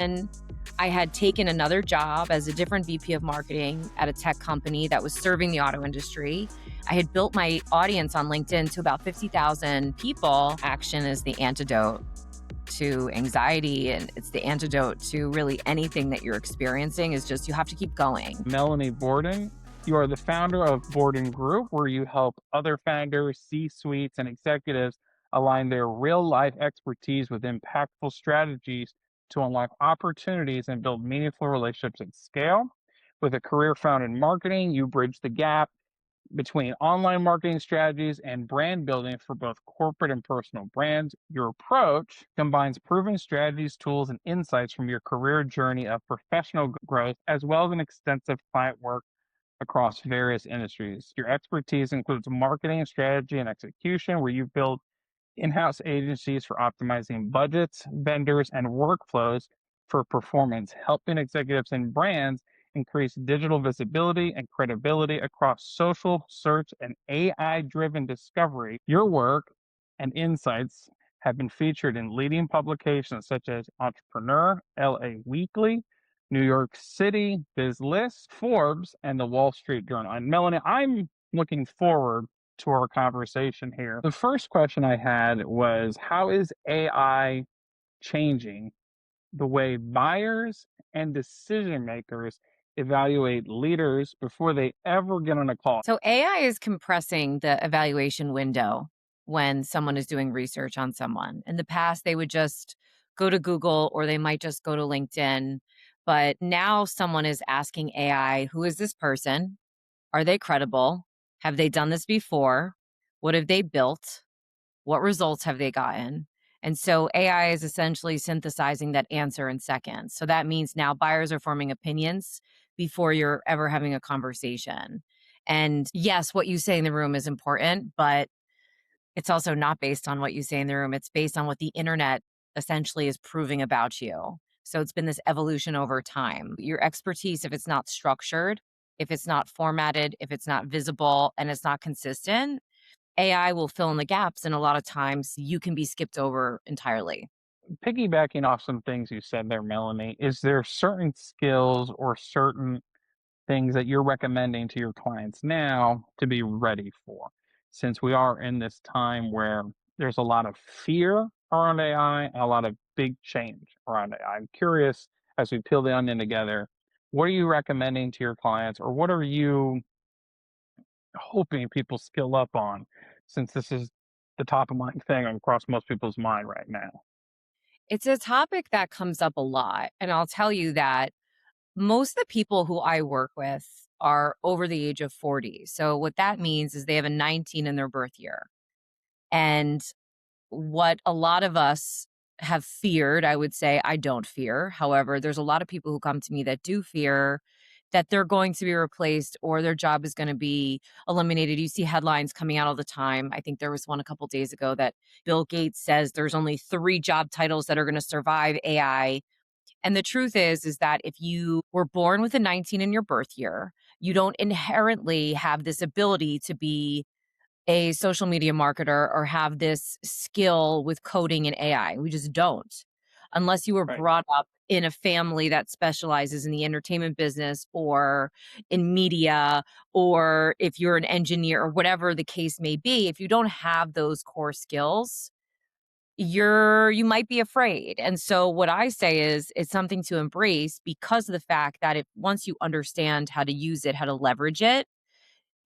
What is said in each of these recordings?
I had taken another job as a different VP of marketing at a tech company that was serving the auto industry. I had built my audience on LinkedIn to about 50,000 people. Action is the antidote to anxiety, and it's the antidote to really anything that you're experiencing. Is just you have to keep going. Melanie Borden, you are the founder of Borden Group, where you help other founders, C-suites, and executives align their real-life expertise with impactful strategies to unlock opportunities and build meaningful relationships at scale. With a career found in marketing, you bridge the gap between online marketing strategies and brand building for both corporate and personal brands. Your approach combines proven strategies, tools, and insights from your career journey of professional growth, as well as an extensive client work across various industries. Your expertise includes marketing, strategy, and execution, where you build in house agencies for optimizing budgets, vendors, and workflows for performance, helping executives and brands increase digital visibility and credibility across social, search, and AI driven discovery. Your work and insights have been featured in leading publications such as Entrepreneur, LA Weekly, New York City, BizList, Forbes, and the Wall Street Journal. And Melanie, I'm looking forward to our conversation here. The first question I had was, how is AI changing the way buyers and decision makers evaluate leaders before they ever get on a call? So AI is compressing the evaluation window when someone is doing research on someone. In the past, they would just go to Google or they might just go to LinkedIn. But now someone is asking AI, who is this person? Are they credible? Have they done this before? What have they built? What results have they gotten? And so AI is essentially synthesizing that answer in seconds. So that means now buyers are forming opinions before you're ever having a conversation. And yes, what you say in the room is important, but it's also not based on what you say in the room. It's based on what the internet essentially is proving about you. So it's been this evolution over time. Your expertise, if it's not structured, if it's not formatted, if it's not visible, and it's not consistent, AI will fill in the gaps. And a lot of times you can be skipped over entirely. Piggybacking off some things you said there, Melanie, is there certain skills or certain things that you're recommending to your clients now to be ready for? Since we are in this time where there's a lot of fear around AI and a lot of big change around AI. I'm curious, as we peel the onion together, what are you recommending to your clients, or what are you hoping people skill up on, since this is the top of mind thing across most people's mind right now? It's a topic that comes up a lot. And I'll tell you that most of the people who I work with are over the age of 40. So what that means is they have a 19 in their birth year. And what a lot of us have feared, I would say I don't fear. However, there's a lot of people who come to me that do fear that they're going to be replaced or their job is going to be eliminated. You see headlines coming out all the time. I think there was one a couple days ago that Bill Gates says there's only 3 job titles that are going to survive AI. And the truth is that if you were born with a 19 in your birth year, you don't inherently have this ability to be a social media marketer or have this skill with coding and AI. We just don't. Unless you were Right. brought up in a family that specializes in the entertainment business or in media, or if you're an engineer or whatever the case may be, if you don't have those core skills, you might be afraid. And so what I say is it's something to embrace because of the fact that if once you understand how to use it, how to leverage it,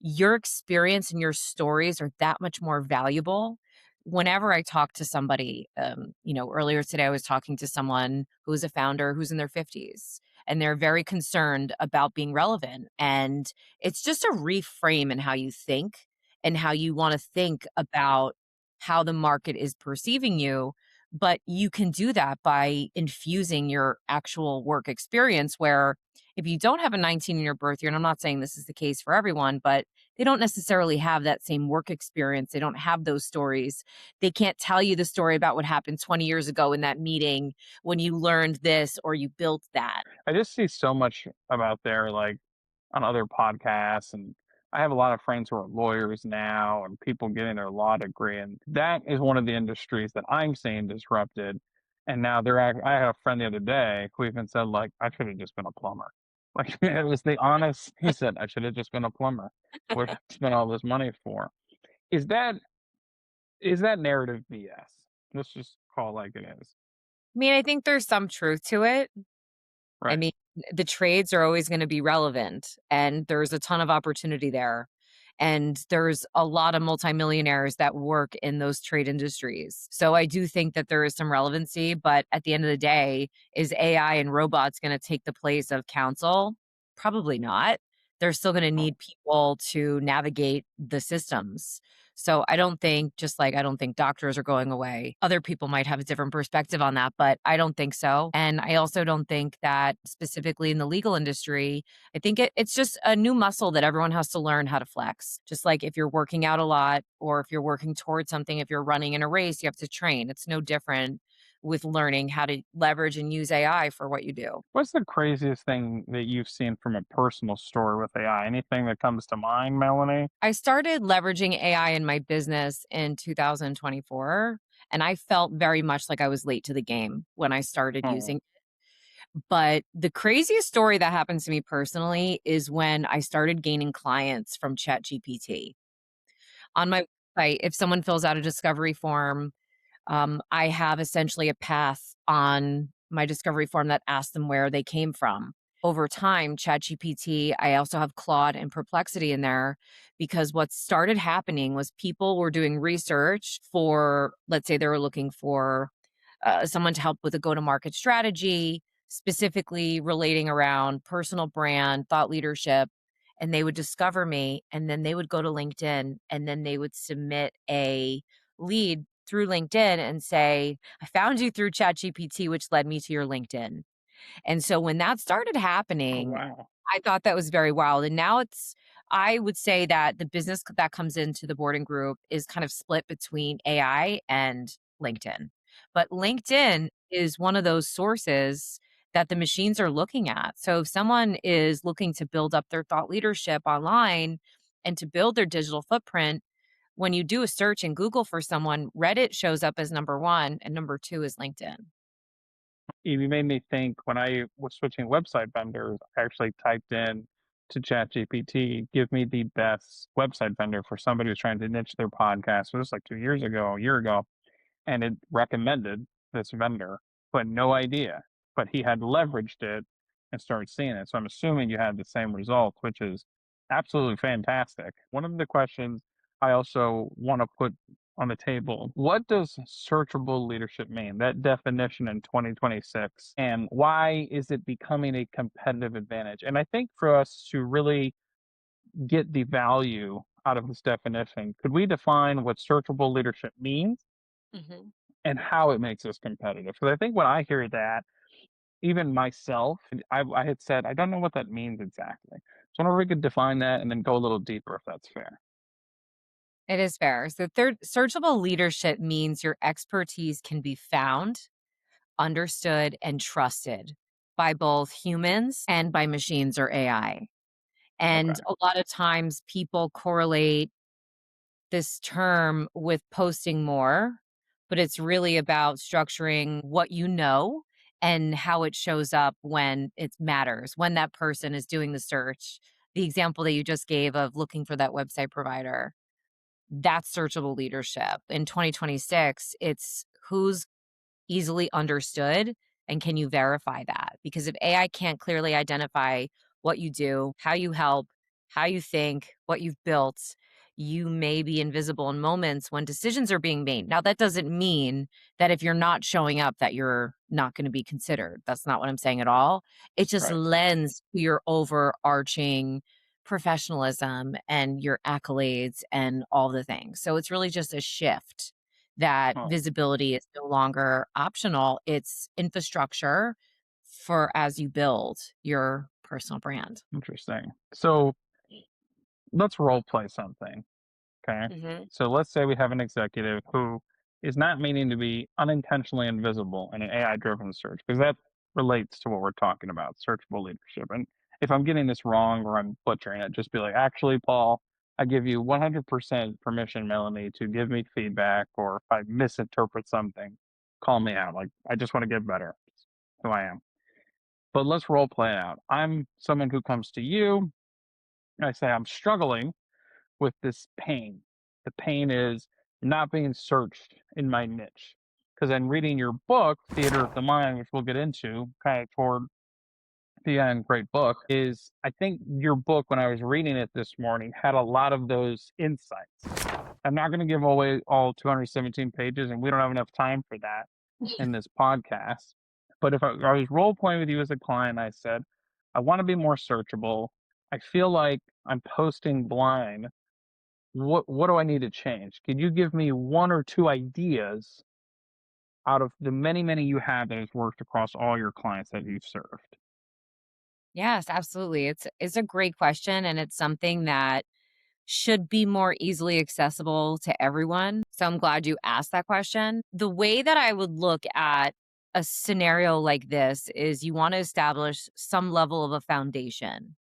your experience and your stories are that much more valuable. Whenever I talk to somebody, earlier today I was talking to someone who's a founder who's in their 50s, and they're very concerned about being relevant. And it's just a reframe in how you think and how you want to think about how the market is perceiving you. But you can do that by infusing your actual work experience, where if you don't have a 19 in your birth year, and I'm not saying this is the case for everyone, but they don't necessarily have that same work experience. They don't have those stories. They can't tell you the story about what happened 20 years ago in that meeting when you learned this or you built that. I just see so much about there, like on other podcasts, and I have a lot of friends who are lawyers now and people getting their law degree, and that is one of the industries that I'm seeing disrupted. And now I had a friend the other day who even said, like, "I should have just been a plumber." Like, it was the honest he said, "I should have just been a plumber. What did I spend all this money for?" Is that is that narrative BS? Let's just call it like it is. I mean, I think there's some truth to it. I Right. mean, the trades are always gonna be relevant, and there's a ton of opportunity there, and there's a lot of multimillionaires that work in those trade industries. So I do think that there is some relevancy, but at the end of the day, is AI and robots gonna take the place of counsel? Probably not. They're still gonna Oh, need people to navigate the systems. So I don't think, just like I don't think doctors are going away. Other people might have a different perspective on that, but I don't think so. And I also don't think that specifically in the legal industry, I think it's just a new muscle that everyone has to learn how to flex. Just like if you're working out a lot or if you're working towards something, if you're running in a race, you have to train. It's no different with learning how to leverage and use AI for what you do. what's the craziest thing that you've seen from a personal story with AI? Anything that comes to mind, Melanie? I started leveraging AI in my business in 2024, and I felt very much like I was late to the game when I started Oh, using. But the craziest story that happens to me personally is when I started gaining clients from ChatGPT. On my website, if someone fills out a discovery form, I have essentially a path on my discovery form that asks them where they came from. Over time, ChatGPT, I also have Claude and Perplexity in there because what started happening was people were doing research for, let's say they were looking for someone to help with a go to market strategy, specifically relating around personal brand, thought leadership. And they would discover me, and then they would go to LinkedIn, and then they would submit a lead through LinkedIn and say, I found you through ChatGPT, which led me to your LinkedIn. And so when that started oh happening, wow. I thought that was very wild. And now I would say that the business that comes into the Borden Group is kind of split between AI and LinkedIn. But LinkedIn is one of those sources that the machines are looking at. So if someone is looking to build up their thought leadership online and to build their digital footprint, when you do a search in Google for someone, Reddit shows up as number one and number two is LinkedIn. You made me think when I was switching website vendors, I actually typed in to ChatGPT, give me the best website vendor for somebody who's trying to niche their podcast. It was like 2 years ago, a year ago, and it recommended this vendor, but no idea. But he had leveraged it and started seeing it. So I'm assuming you had the same result, which is absolutely fantastic. One of the questions I also want to put on the table, what does searchable leadership mean? That definition in 2026, and why is it becoming a competitive advantage? And I think for us to really get the value out of this definition, could we define what searchable leadership means Mhm. and how it makes us competitive? Because I think when I hear that, even myself, I had said, I don't know what that means exactly. So I wonder if we could define that and then go a little deeper if that's fair. It is fair. So, third, searchable leadership means your expertise can be found, understood, and trusted by both humans and by machines or AI. Okay. And a lot of times people correlate this term with posting more, but it's really about structuring what you know and how it shows up when it matters, when that person is doing the search. The example that you just gave of looking for that website provider, that's searchable leadership. In 2026, it's who's easily understood, and can you verify that? Because if AI can't clearly identify what you do, how you help, how you think, what you've built, you may be invisible in moments when decisions are being made. Now, that doesn't mean that if you're not showing up that you're not going to be considered. That's not what I'm saying at all. It just Right. lends to your overarching professionalism and your accolades and all the things. So it's really just a shift that Oh, visibility is no longer optional. It's infrastructure for as you build your personal brand. interesting. So let's role play something. Okay. Mhm. So let's say we have an executive who is not meaning to be unintentionally invisible in an AI driven search, because that relates to what we're talking about searchable leadership. And if I'm getting this wrong or I'm butchering it, just be like, actually, Paul, I give you 100% permission, Melanie, to give me feedback, or if I misinterpret something, call me out. Like, I just want to get better. It's who I am. But let's role play it out. I'm someone who comes to you. And I say, I'm struggling with this pain. The pain is not being searched in my niche. Because in reading your book, Theater of the Mind, which we'll get into kind of toward the end, great book, is I think your book, when I was reading it this morning, had a lot of those insights. I'm not going to give away all 217 pages, and we don't have enough time for that in this podcast. But if I was role playing with you as a client, I said, I want to be more searchable. I feel like I'm posting blind. What do I need to change? Can you give me one or two ideas out of the many you have that has worked across all your clients that you've served? Yes, absolutely. It's a great question, and it's something that should be more easily accessible to everyone. So I'm glad you asked that question. The way that I would look at a scenario like this is you want to establish some level of a foundation.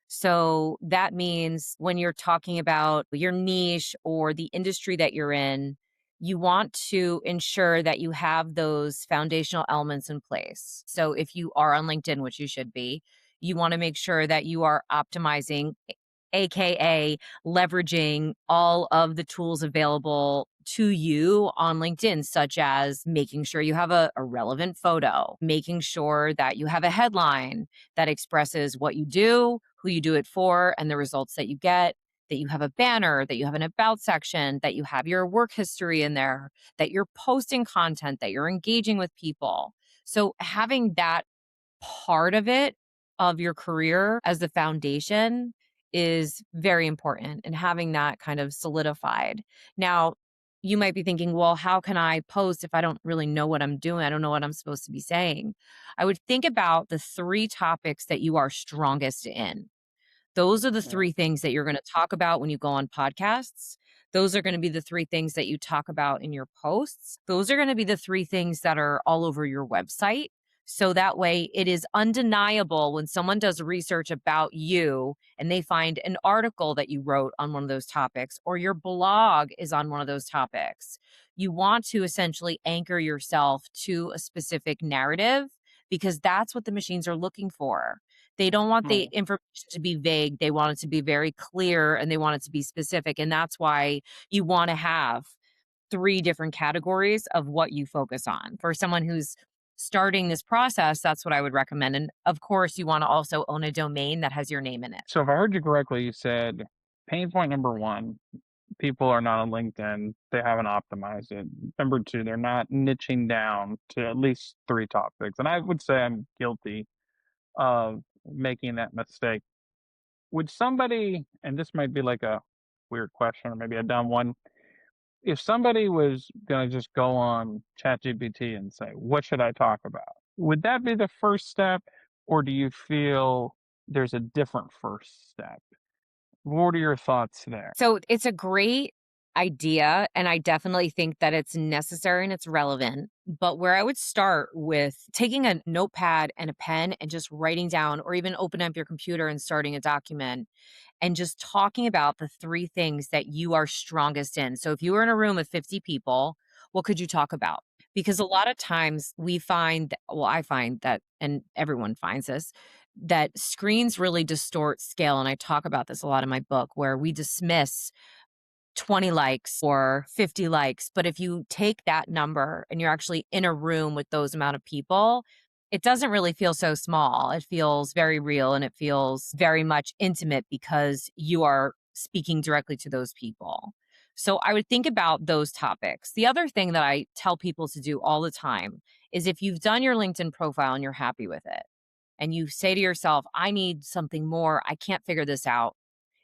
So that means when you're talking about your niche or the industry that you're in, you want to ensure that you have those foundational elements in place. So if you are on LinkedIn, which you should be, you want to make sure that you are optimizing, AKA leveraging all of the tools available to you on LinkedIn, such as making sure you have a relevant photo, making sure that you have a headline that expresses what you do, who you do it for, and the results that you get, that you have a banner, that you have an about section, that you have your work history in there, that you're posting content, that you're engaging with people. So having that part of it, of your career as the foundation, is very important, and having that kind of solidified. Now, you might be thinking, well, how can I post if I don't really know what I'm doing? I don't know what I'm supposed to be saying. I would think about the three topics that you are strongest in. Those are the Yeah. 3 things that you're gonna talk about when you go on podcasts. Those are gonna be the 3 things that you talk about in your posts. Those are gonna be the 3 things that are all over your website. So that way it is undeniable when someone does research about you and they find an article that you wrote on one of those topics, or your blog is on one of those topics. You want to essentially anchor yourself to a specific narrative, because that's what the machines are looking for. They don't want the Right. information to be vague. They want it to be very clear, and they want it to be specific. And that's why you want to have 3 different categories of what you focus on. For someone who's starting this process, that's what I would recommend. And of course, you want to also own a domain that has your name in it. So if I heard you correctly, you said pain point number one, people are not on LinkedIn. They haven't optimized it. Number two, they're not niching down to at least three topics. And I would say I'm guilty of making that mistake. Would somebody, and this might be like a weird question or maybe a dumb one, if somebody was going to just go on ChatGPT and say, what should I talk about? Would that be the first step? Or do you feel there's a different first step? What are your thoughts there? So it's a great idea, and I definitely think that it's necessary and it's relevant. But where I would start with taking a notepad and a pen and just writing down, or even open up your computer and starting a document and just talking about the 3 things that you are strongest in. So if you were in a room of 50 people, what could you talk about? Because a lot of times we find, well, I find that, and everyone finds this, that screens really distort scale. And I talk about this a lot in my book, where we dismiss 20 likes or 50 likes. But if you take that number and you're actually in a room with those amount of people, it doesn't really feel so small. It feels very real, and it feels very much intimate because you are speaking directly to those people. So I would think about those topics. The other thing that I tell people to do all the time is, if you've done your LinkedIn profile and you're happy with it, and you say to yourself, I need something more, I can't figure this out,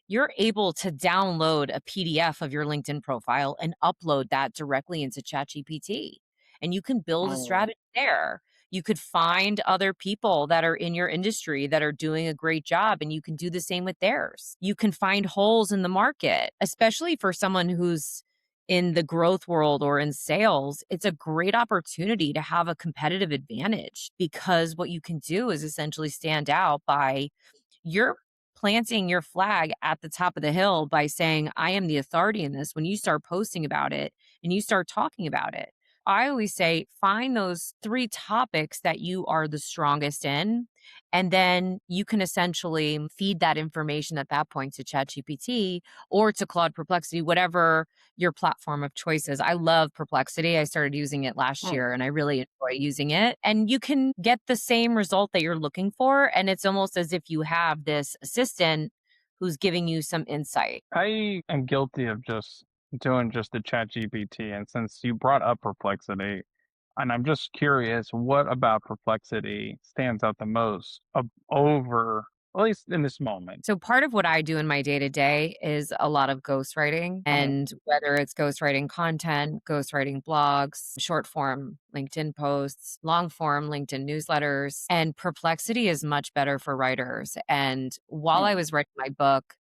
you're able to download a PDF of your LinkedIn profile and upload that directly into ChatGPT. And you can build a Oh, strategy there. You could find other people that are in your industry that are doing a great job, and you can do the same with theirs. You can find holes in the market, especially for someone who's in the growth world or in sales. It's a great opportunity to have a competitive advantage, because what you can do is essentially stand out by, you're planting your flag at the top of the hill by saying, I am the authority in this, when you start posting about it and you start talking about it. I always say find those 3 topics that you are the strongest in, and then you can essentially feed that information at that point to ChatGPT or to Claude Perplexity, whatever your platform of choice is. I love Perplexity. I started using it last Hmm. year and I really enjoy using it. And you can get the same result that you're looking for. And it's almost as if you have this assistant who's giving you some insight. I am guilty of just doing just the chat GPT. And since you brought up perplexity, and I'm just curious, what about perplexity stands out the most over, at least in this moment? So part of what I do in my day to day is a lot of ghostwriting, Mhm. and whether it's ghostwriting content, ghostwriting blogs, short form LinkedIn posts, long form LinkedIn newsletters, and Perplexity is much better for writers. And while I Hmm. was writing my book,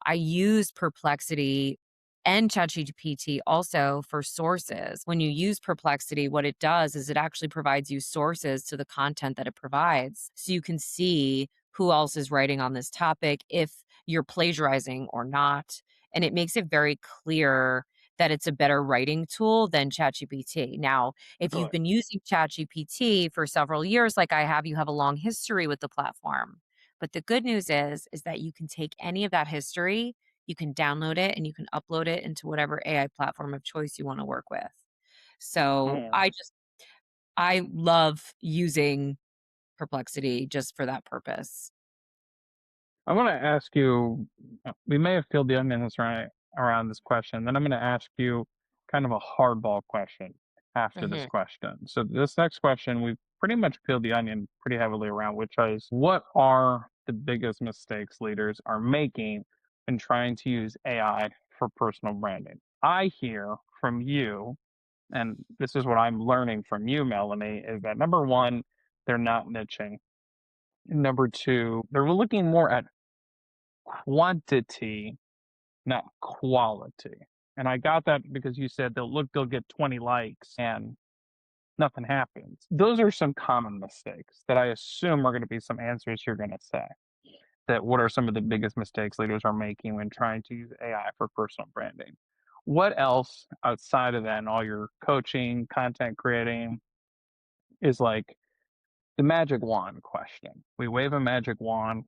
I used Perplexity and ChatGPT also for sources. When you use Perplexity, what it does is it actually provides you sources to the content that it provides. So you can see who else is writing on this topic, if you're plagiarizing or not. And it makes it very clear that it's a better writing tool than ChatGPT. Now, if you've Really? been using ChatGPT for several years, like I have, you have a long history with the platform. But the good news is that you can take any of that history, you can download it, and you can upload it into whatever AI platform of choice you want to work with. So Hmm. I love using Perplexity just for that purpose. I want to ask you, we may have peeled the onions right around this question. Then I'm going to ask you kind of a hardball question after this Mhm. question. So this next question, we've pretty much peeled the onion pretty heavily around, which is what are the biggest mistakes leaders are making in trying to use AI for personal branding? I hear from you, and this is what I'm learning from you, Melanie, is that number one, they're not niching. Number two, they're looking more at quantity, not quality. And I got that because you said they'll get 20 likes and nothing happens. Those are some common mistakes that I assume are going to be some answers you're going to say. That what are some of the biggest mistakes leaders are making when trying to use AI for personal branding? What else outside of that and all your coaching, content creating is like the magic wand question? We wave a magic wand,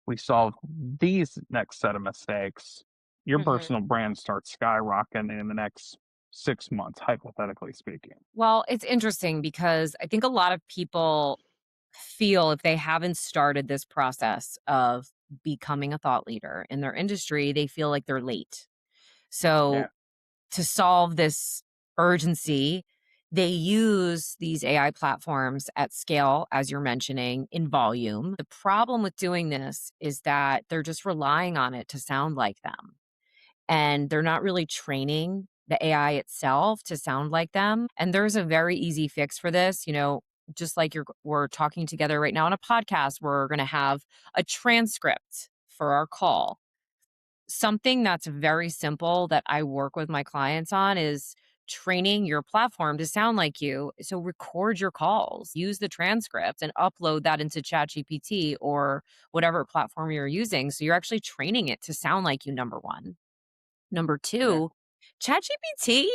we solve these next set of mistakes, your Mhm. personal brand starts skyrocketing in the next 6 months, hypothetically speaking. Well, it's interesting because I think a lot of people feel if they haven't started this process of becoming a thought leader in their industry, they feel like they're late. So, Yeah. to solve this urgency, they use these AI platforms at scale, as you're mentioning, in volume. The problem with doing this is that they're just relying on it to sound like them. And they're not really training the AI itself to sound like them. And there's a very easy fix for this. Just like we're talking together right now on a podcast, we're going to have a transcript for our call. Something that's very simple that I work with my clients on is training your platform to sound like you. So record your calls, use the transcript and upload that into ChatGPT or whatever platform you're using. So you're actually training it to sound like you, number one. Number Yeah. 2, ChatGPT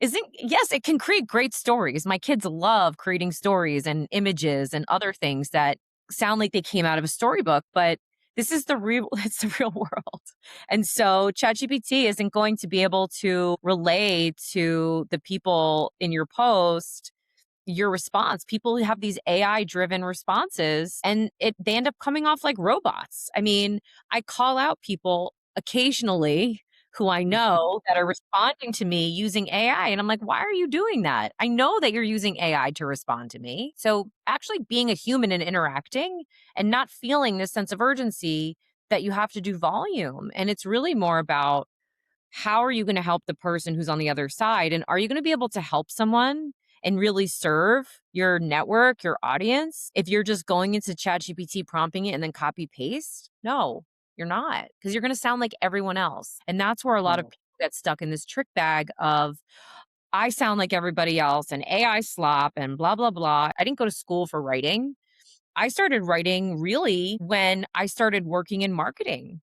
isn't yes, it can create great stories. My kids love creating stories and images and other things that sound like they came out of a storybook, but this is the real it's the real world. And so ChatGPT isn't going to be able to relay to the people in your post your response. People have these AI driven responses and they end up coming off like robots. I mean, I call out people occasionally who I know that are responding to me using AI. And I'm like, why are you doing that? I know that you're using AI to respond to me. So actually being a human and interacting and not feeling this sense of urgency that you have to do volume. And it's really more about how are you going to help the person who's on the other side? And are you going to be able to help someone and really serve your network, your audience, if you're just going into ChatGPT, prompting it, and then copy paste? No, you're not, because you're going to sound like everyone else. And that's where a lot of Mm. people get stuck in this trick bag of, I sound like everybody else and AI slop and blah, blah, blah. I didn't go to school for writing. I started writing really when I started working in marketing.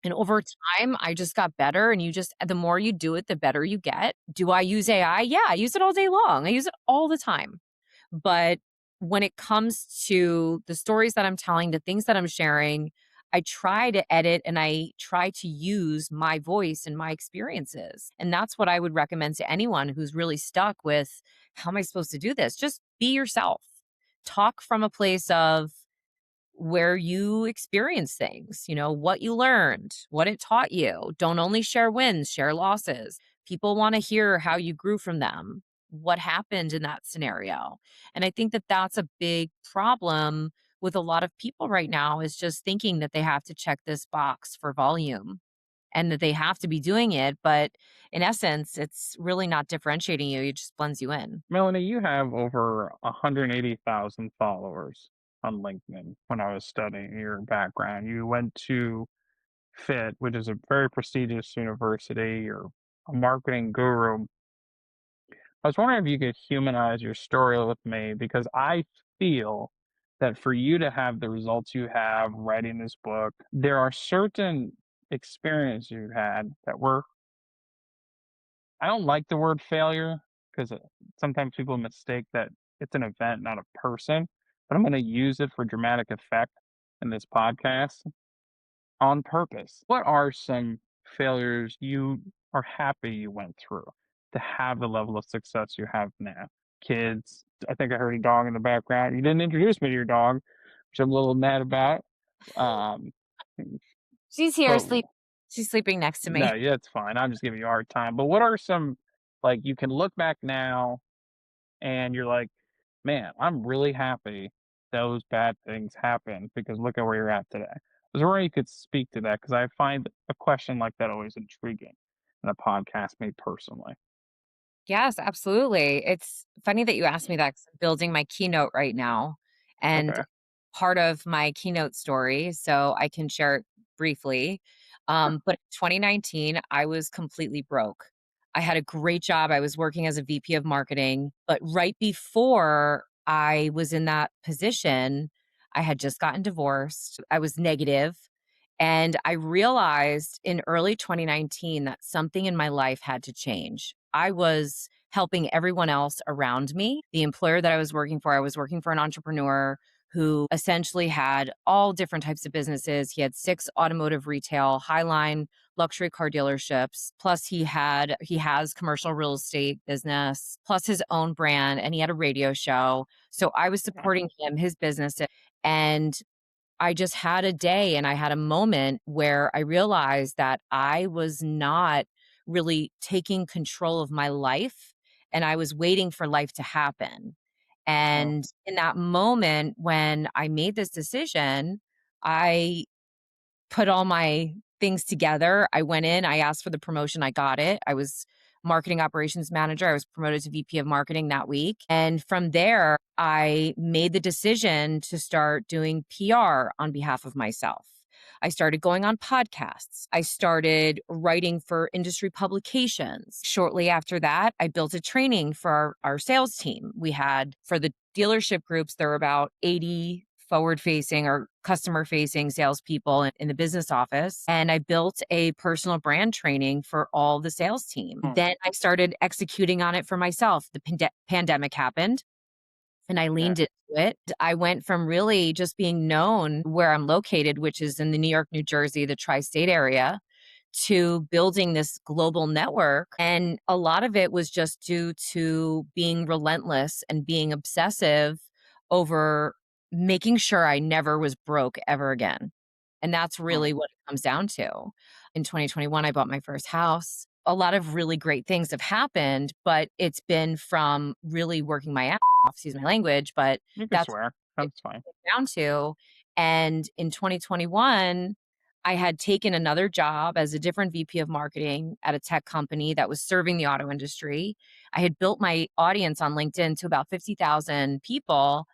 And over time, I just got better, and the more you do it, the better you get. Do I use AI? Yeah, I use it all day long. I use it all the time. But when it comes to the stories that I'm telling, the things that I'm sharing, I try to edit and I try to use my voice and my experiences. And that's what I would recommend to anyone who's really stuck with, how am I supposed to do this? Just be yourself. Talk from a place of where you experience things, what you learned, what it taught you. Don't only share wins, share losses. People want to hear how you grew from them, what happened in that scenario. And I think that that's a big problem with a lot of people right now, is just thinking that they have to check this box for volume and that they have to be doing it. But in essence, it's really not differentiating you. It just blends you in. Melanie, you have over 180,000 followers on LinkedIn. When I was studying your background, you went to FIT, which is a very prestigious university. You're a marketing guru. I was wondering if you could humanize your story with me, because I feel that for you to have the results you have writing this book, there are certain experiences you had that were, I don't like the word failure, because sometimes people mistake that it's an event, not a person, but I'm going to use it for dramatic effect in this podcast on purpose. What are some failures you are happy you went through to have the level of success you have now? Kids, I think I heard a dog in the background. You didn't introduce me to your dog, which I'm a little mad about. Um, She's here, but sleep. She's sleeping next to no, me. yeah, it's fine. I'm just giving you a hard time. But what are some, like, you can look back now and you're like, man, I'm really happy those bad things happened, because look at where you're at today. Is there a way you could speak to that? Because I find a question like that always intriguing in a podcast, me personally. Yes, absolutely. It's funny that you asked me that, 'cause I'm building my keynote right now. And Okay. part of my keynote story, so I can share it briefly. Sure. But in 2019, I was completely broke. I had a great job. I was working as a VP of marketing. But right before I was in that position, I had just gotten divorced. I was negative, and I realized in early 2019 that something in my life had to change. I was helping everyone else around me. The employer that I was working for an entrepreneur who essentially had all different types of businesses. He had 6 automotive retail, highline luxury car dealerships, plus he has commercial real estate business, plus his own brand, and he had a radio show. So I was Okay. supporting him, his business, and I just had a day and I had a moment where I realized that I was not really taking control of my life, and I was waiting for life to happen. Oh, And in that moment when I made this decision, I put all my things together. I went in, I asked for the promotion, I got it. I was marketing operations manager. I was promoted to VP of marketing that week. And from there, I made the decision to start doing PR on behalf of myself. I started going on podcasts. I started writing for industry publications. Shortly after that, I built a training for our sales team. We had, for the dealership groups, there were about 80 forward facing or customer facing salespeople in the business office. And I built a personal brand training for all the sales team. hmm, Then I started executing on it for myself. The pandemic happened and I yeah. leaned into it. I went from really just being known where I'm located, which is in the New York, New Jersey, the tri state area, to building this global network. And a lot of it was just due to being relentless and being obsessive over making sure I never was broke ever again. And that's Hmm, really what it comes down to. In 2021, I bought my first house. A lot of really great things have happened, but it's been from really working my ass off, excuse my language, but you can that's swear. what it That's fine. came down to. And in 2021, I had taken another job as a different VP of marketing at a tech company that was serving the auto industry. I had built my audience on LinkedIn to about 50,000 people.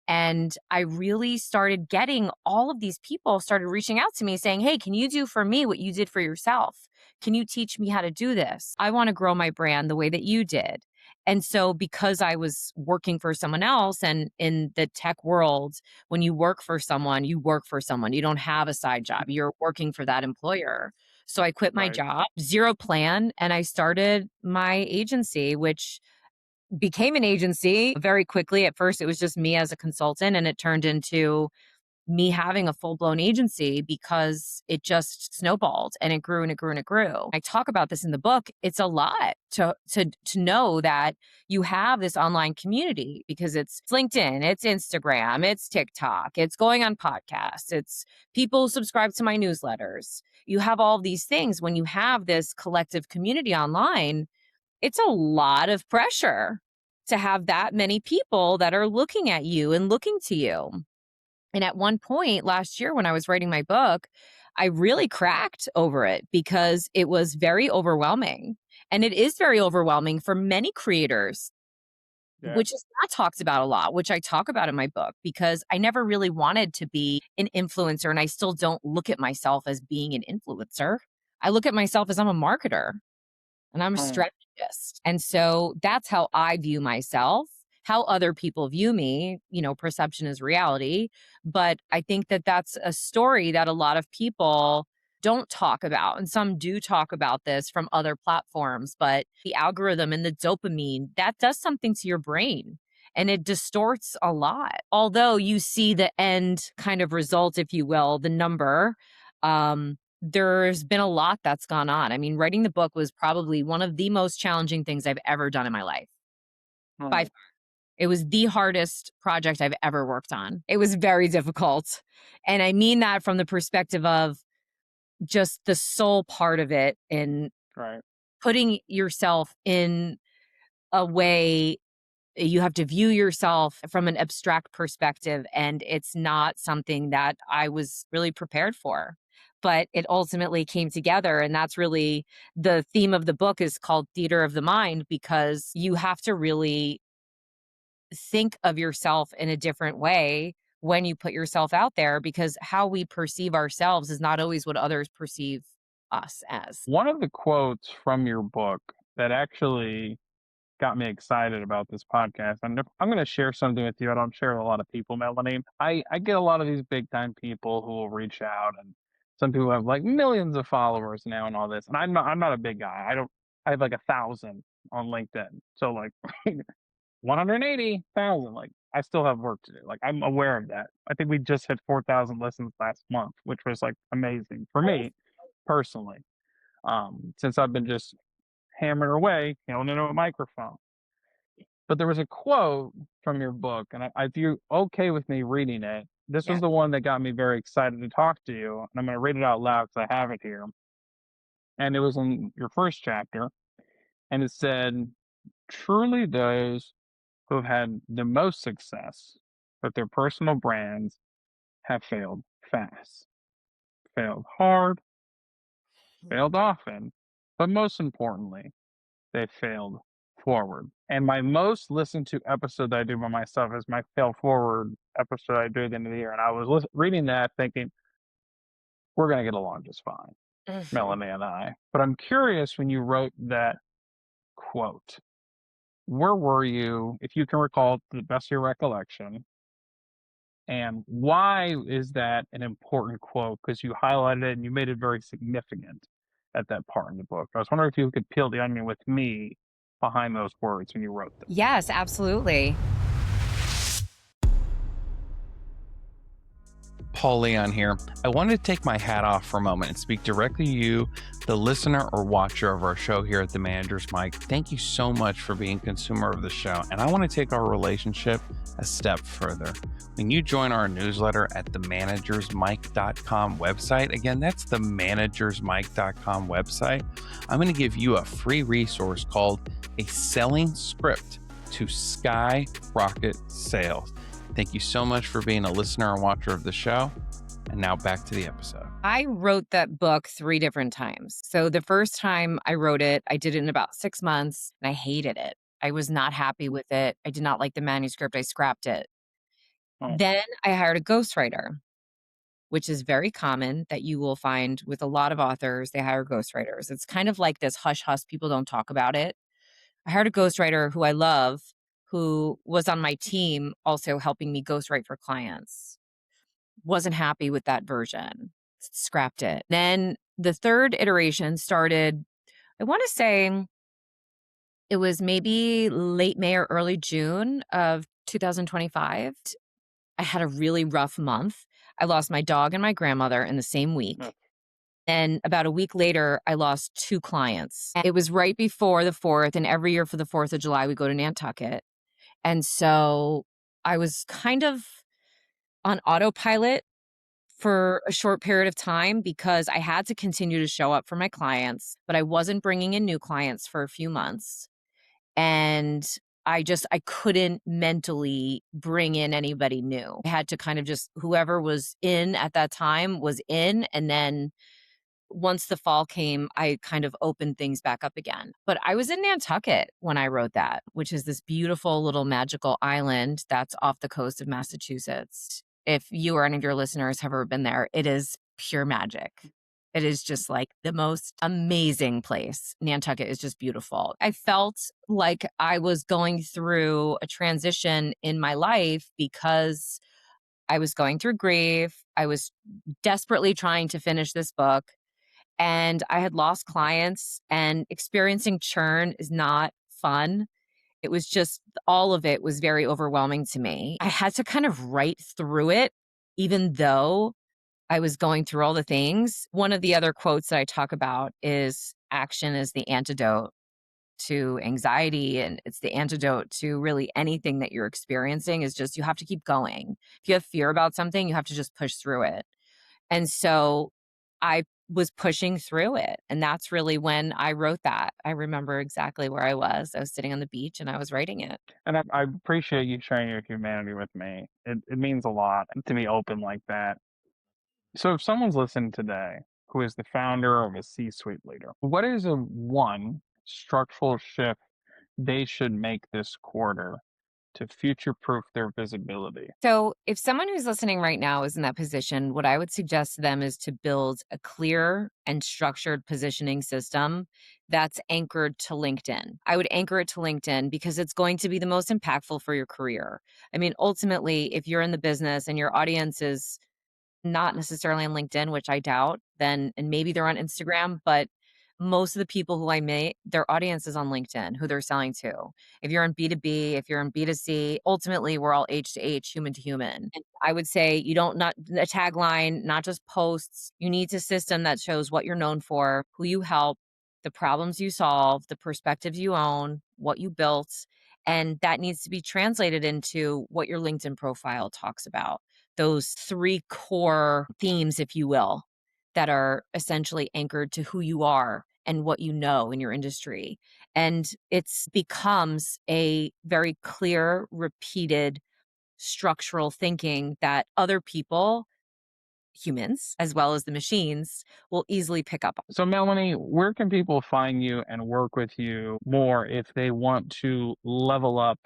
And I really started getting all of these people started reaching out to me saying, hey, can you do for me what you did for yourself? Can you teach me how to do this? I want to grow my brand the way that you did. And so because I was working for someone else, and in the tech world, when you work for someone, you work for someone. You don't have a side job. You're working for that employer. So I quit my Right. job, zero plan, and I started my agency, which became an agency very quickly. At first, it was just me as a consultant, and it turned into me having a full-blown agency because it just snowballed and it grew and it grew and it grew. I talk about this in the book. It's a lot to know that you have this online community because it's LinkedIn, it's Instagram, it's TikTok, it's going on podcasts, it's people subscribe to my newsletters. You have all these things. When you have this collective community online, it's a lot of pressure to have that many people that are looking at you and looking to you. And at one point last year when I was writing my book, I really cracked over it because it was very overwhelming. And it is very overwhelming for many creators, Yeah. which is not talked about a lot, which I talk about in my book because I never really wanted to be an influencer. And I still don't look at myself as being an influencer. I look at myself as I'm a marketer and I'm a Mm, strategist. And so that's how I view myself. How other people view me, perception is reality. But I think that that's a story that a lot of people don't talk about. And some do talk about this from other platforms, but the algorithm and the dopamine, that does something to your brain and it distorts a lot. Although you see the end kind of result, if you will, the number, there's been a lot that's gone on. I mean, writing the book was probably one of the most challenging things I've ever done in my life. By mm, far. It was the hardest project I've ever worked on. It was very difficult. And I mean that from the perspective of just the soul part of it and right. putting yourself in a way you have to view yourself from an abstract perspective, and it's not something that I was really prepared for. But it ultimately came together, and that's really the theme of the book is called Theater of the Mind because you have to really think of yourself in a different way when you put yourself out there because how we perceive ourselves is not always what others perceive us as. One of the quotes from your book that actually got me excited about this podcast. I'm going to share something with you. I don't share with a lot of people, Melanie. I get a lot of these big time people who will reach out, and some people have like millions of followers now and all this. And I'm not a big guy. I have like 1,000 on LinkedIn. So like 180,000. Like I still have work to do. Like I'm aware of that. I think we just hit 4,000 listens last month, which was like amazing for me personally. Since I've been just hammering away, into a microphone. But there was a quote from your book, and if you're okay with me reading it, this was Yeah. the one that got me very excited to talk to you. And I'm going to read it out loud because I have it here. And it was in your first chapter, and it said, "Truly, those who have had the most success with their personal brands have failed fast, failed hard, failed often, but most importantly, they failed forward." And my most listened to episode that I do by myself is my fail forward episode I do at the end of the year. And I was reading that thinking, we're going to get along just fine, Mhm. Melanie and I. But I'm curious when you wrote that quote, where were you, if you can recall to the best of your recollection? And why is that an important quote? Because you highlighted it and you made it very significant at that part in the book. I was wondering if you could peel the onion with me behind those words when you wrote them. Yes, absolutely. Paul Leon here. I wanted to take my hat off for a moment and speak directly to you, the listener or watcher of our show here at The Manager's Mic. Thank you so much for being a consumer of the show. And I want to take our relationship a step further. When you join our newsletter at themanagersmic.com website, again, that's themanagersmic.com website, I'm going to give you a free resource called A Selling Script to Skyrocket Sales. Thank you so much for being a listener and watcher of the show. And now back to the episode. I wrote that book 3 different times. So the first time I wrote it, I did it in about 6 months and I hated it. I was not happy with it. I did not like the manuscript. I scrapped it. Oh, Then I hired a ghostwriter, which is very common that you will find with a lot of authors, they hire ghostwriters. It's kind of like this hush hush, people don't talk about it. I hired a ghostwriter who I love, who was on my team also helping me ghostwrite for clients. Wasn't happy with that version, scrapped it. Then the third iteration started, I want to say it was maybe late May or early June of 2025. I had a really rough month. I lost my dog and my grandmother in the same Mm. week. And about a week later, I lost two clients. It was right before the 4th, and every year for the 4th of July, we go to Nantucket. And so I was kind of on autopilot for a short period of time because I had to continue to show up for my clients, but I wasn't bringing in new clients for a few months. And I couldn't mentally bring in anybody new. I had to kind of just whoever was in at that time was in, and then once the fall came, I kind of opened things back up again. But I was in Nantucket when I wrote that, which is this beautiful little magical island that's off the coast of Massachusetts. If you or any of your listeners have ever been there, it is pure magic. It is just like the most amazing place. Nantucket is just beautiful. I felt like I was going through a transition in my life because I was going through grief. I was desperately trying to finish this book and I had lost clients, and experiencing churn is not fun. It was just all of it was very overwhelming to me. I had to kind of write through it, even though I was going through all the things. One of the other quotes that I talk about is action is the antidote to anxiety, and it's the antidote to really anything that you're experiencing is just you have to keep going. If you have fear about something, you have to just push through it. And so I was pushing through it. And that's really when I wrote that. I remember exactly where I was. I was sitting on the beach and I was writing it. And I appreciate you sharing your humanity with me. It means a lot to be open like that. So if someone's listening today who is the founder of a C-suite leader, what is a one structural shift they should make this quarter to future-proof their visibility? So, if someone who's listening right now is in that position, what I would suggest to them is to build a clear and structured positioning system that's anchored to LinkedIn. I would anchor it to LinkedIn because it's going to be the most impactful for your career. I mean, ultimately, if you're in the business and your audience is not necessarily on LinkedIn, which I doubt, then and maybe they're on Instagram, but most of the people who I meet, their audience is on LinkedIn, who they're selling to. If you're in B2B, if you're in B2C, ultimately we're all H to H, human to human. And I would say you don't not a tagline, not just posts. You need a system that shows what you're known for, who you help, the problems you solve, the perspectives you own, what you built, and that needs to be translated into what your LinkedIn profile talks about. Those three core themes, if you will, that are essentially anchored to who you are and what you know in your industry. And it's becomes a very clear, repeated structural thinking that other people, humans, as well as the machines, will easily pick up on. So, Melanie, where can people find you and work with you more if they want to level up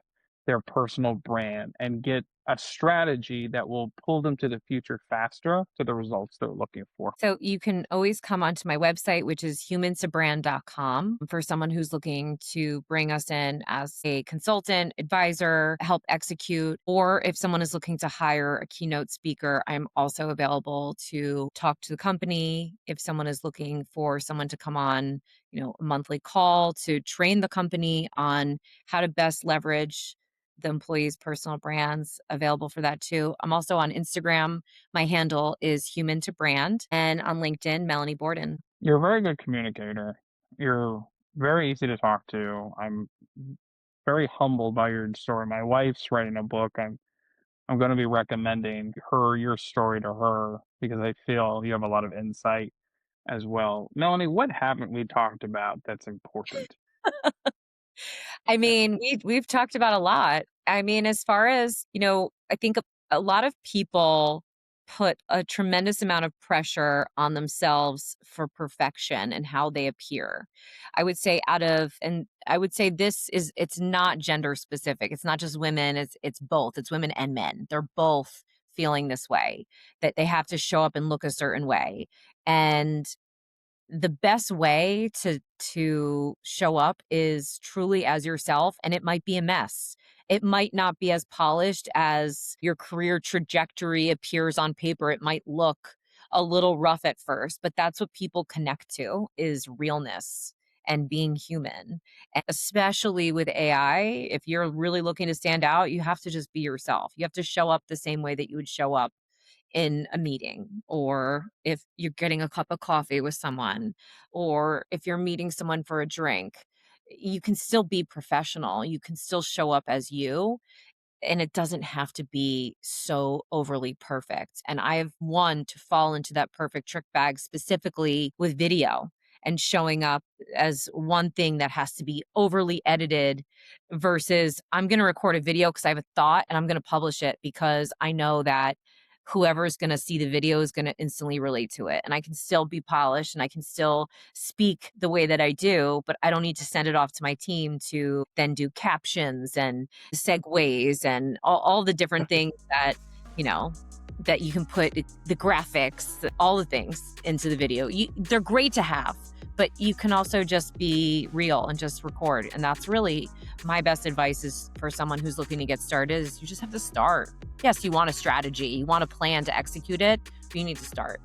their personal brand and get a strategy that will pull them to the future faster to the results they're looking for? So you can always come onto my website, which is humantobrand.com, for someone who's looking to bring us in as a consultant, advisor, help execute, or if someone is looking to hire a keynote speaker, I'm also available to talk to the company. If someone is looking for someone to come on, a monthly call to train the company on how to best leverage the employees' personal brands, available for that too. I'm also on Instagram. My handle is human to brand, and on LinkedIn, Melanie Borden. You're a very good communicator. You're very easy to talk to. I'm very humbled by your story. My wife's writing a book. I'm going to be recommending your story to her because I feel you have a lot of insight as well. Melanie, what haven't we talked about that's important? I mean, we've talked about a lot. I mean, as far as, I think a lot of people put a tremendous amount of pressure on themselves for perfection and how they appear. I would say it's not gender specific. It's not just women, it's both. It's women and men. They're both feeling this way, that they have to show up and look a certain way. And the best way to show up is truly as yourself, and it might be a mess. It might not be as polished as your career trajectory appears on paper. It might look a little rough at first, but that's what people connect to is realness and being human. And especially with AI, if you're really looking to stand out, you have to just be yourself. You have to show up the same way that you would show up in a meeting, or if you're getting a cup of coffee with someone, or if you're meeting someone for a drink. You can still be professional. You can still show up as you, and it doesn't have to be so overly perfect. And I've one to fall into that perfect trick bag specifically with video and showing up as one thing that has to be overly edited versus I'm going to record a video because I have a thought and I'm going to publish it because I know that whoever is going to see the video is going to instantly relate to it. And I can still be polished and I can still speak the way that I do, but I don't need to send it off to my team to then do captions and segues and all the different things that, you know, that you can put the graphics, all the things into the video. They're great to have, but you can also just be real and just record. And that's really my best advice is for someone who's looking to get started is you just have to start. Yes, you want a strategy, you want a plan to execute it, but you need to start.